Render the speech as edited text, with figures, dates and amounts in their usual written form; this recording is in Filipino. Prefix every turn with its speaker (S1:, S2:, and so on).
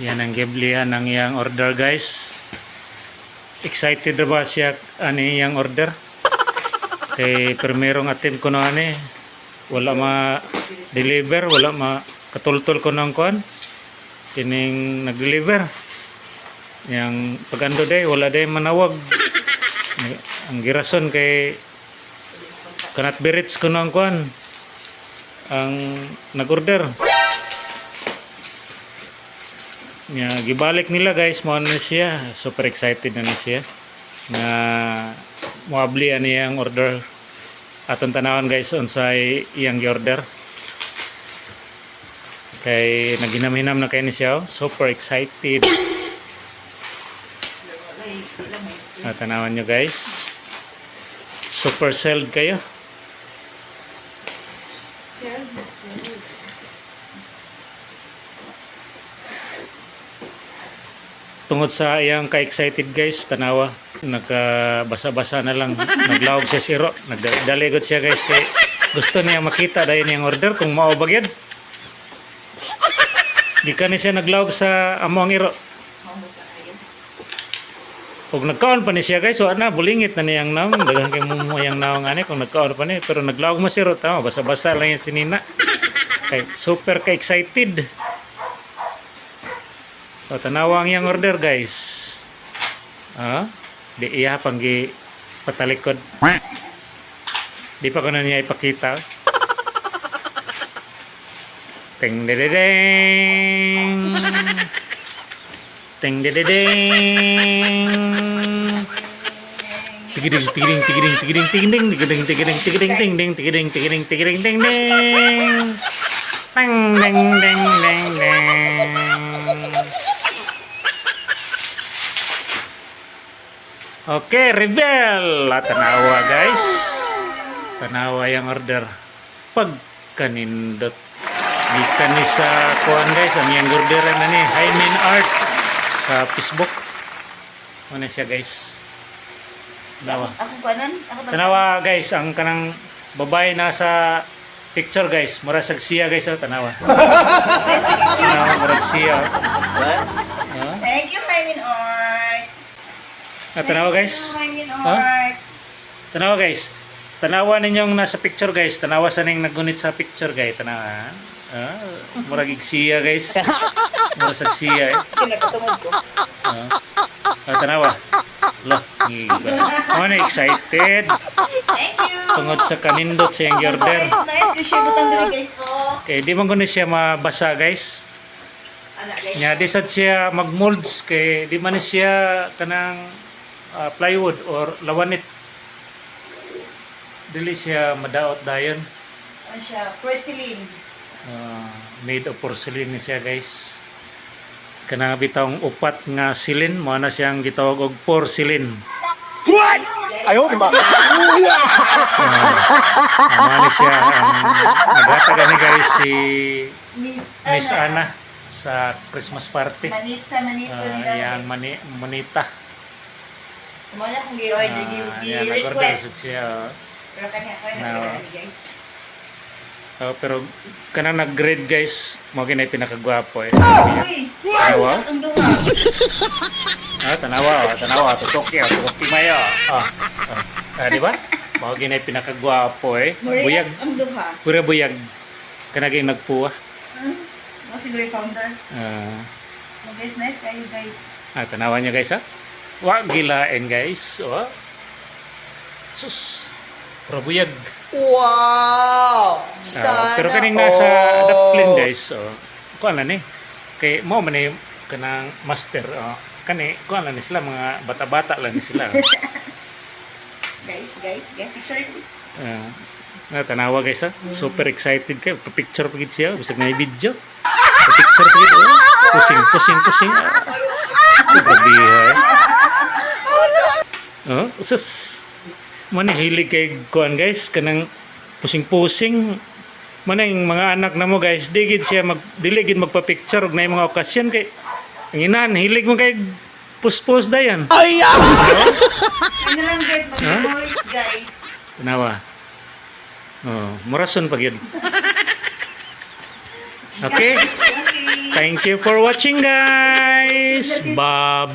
S1: Yan ang giblihan ng iyang order, guys. Excited na ba siya ani iyang order? Kay primerong attempt ko na ani. Wala ma-deliver, wala makatultol ko ng kuan. Kining nag-deliver. Yang pagando day, wala day manawag. Ang girason kay kanat berits ko ng kuan. Ang nag-order. Gibalik nila, guys, mo na siya. Super excited na siya na muabli ani ang order. Atong tanawon, guys, unsay iyang gi-order. Kay naginam-hinam na kay ni siya. Super excited. Tanawan nyo, guys. Super sold kayo. Tungod sa iyang ka-excited, guys, tanawa, nagkabasa-basa na lang, naglawag siya siro, nagdaligot siya, guys, kay gusto niya makita dahil niyang order kung maubagyan. Di ka niya siya naglawag sa among iro. Kung nagkaon pa niya, guys, so bulingit na niyang naong, dagang kay mo yung naong ani, kung nagkaon pa niya, pero naglawag mo siro, tama, basa-basa lang yung sinina. Kay super ka-excited. So, tanawang yang order, guys. Di iya panggi patalikod. Di pa ko na niya ipakita. Ting dededeng. Ting dededeng. Tigiding tigiding tigiding tigiding tigiding tigiding tigiding tigiding tigiding tigiding tigiding tigiding ding ding. Tang ding ding ding ding. Okay, reveal. Tanawa, guys. Tanawa yung order. Pagkanindot. Gikan ni sa kuan, guys. Ang yung order na ni Hymen Art sa Facebook. Ano siya, guys? Tanawa. Tanawa, guys. Ang kanang babae na sa picture, guys. Murasag siya, guys. Tanawa. Tanawa, murag siya.
S2: Thank you, Hymen Art.
S1: Tanawa, guys. Tanawa, guys. Tanawa ninyong nasa picture, guys. Tanawa sa ning nagunit sa picture, guys. Tanawa. Murag siya, guys. Murag siya, eh.
S2: Kinakatungod ko.
S1: Tanawa. Lo, ano, excited.
S2: Thank you.
S1: Tungod sa kanindot sa yung order.
S2: Nice. Kasi butang dali, guys.
S1: Okay, di man ko siya mabasa, guys. Nya di sad siya magmolds kay di man siya kanang plywood or lawanit. Dili siya madaot dayon.
S2: Ano siya? Porcelain.
S1: Made of porcelain ni siya, guys. Kanang bitawng upat nga silin, mo na siyang gitawag og porcelain.
S3: What? Ayaw, di ba?
S1: Ano siya naghatag ni, guys, si Miss Ana sa Christmas party.
S2: Manita nila.
S1: Yang manita.
S2: Kumanya kung gi-order,
S1: gi-request
S2: siya. Pero kanya ko yung guys.
S1: Pero kanang nag-grade, guys, mo ginay pinakagwapo, eh.
S2: Uy!
S1: Tanawa?
S2: Ang dunga.
S1: Tanawa, tutok mayo. Di ba? Mo ginay pinakagwapo, eh. Buyag.
S2: Ang dunga.
S1: Pura buyag. Kanaging nagpuwa.
S2: Siguro yung founder. Guys, nice kayo, guys.
S1: Tanawa niya, guys, ha? Wag gilain, guys. Sus. Probuyag.
S2: Wow!
S1: Pero kaning nasa daplin, guys. Kuan na ni. Kay mo man ni kanang master. Kani kuan na ni sila, mga bata-bata lang ni sila.
S2: Guys, picture it.
S1: Tanawa, guys, ha? Super excited kayo. Pa-picture pa gid siya. Bisag na video. Pa-picture pa gid. Pusing. Grabe, ha? Sus. Hilig kay kuan, guys, kanang pusing-pusing. Yung mga anak na mo, guys, digid siya diligid magpa-picture og na mga okasyon kay ang inan hilig mo kay puspos dayan.
S3: Ay!
S2: Ano lang, guys, mag-memories, guys.
S1: Tanawa. Murason pa gyud. Okay?
S2: Okay.
S1: Thank you for watching guys. Bye-bye.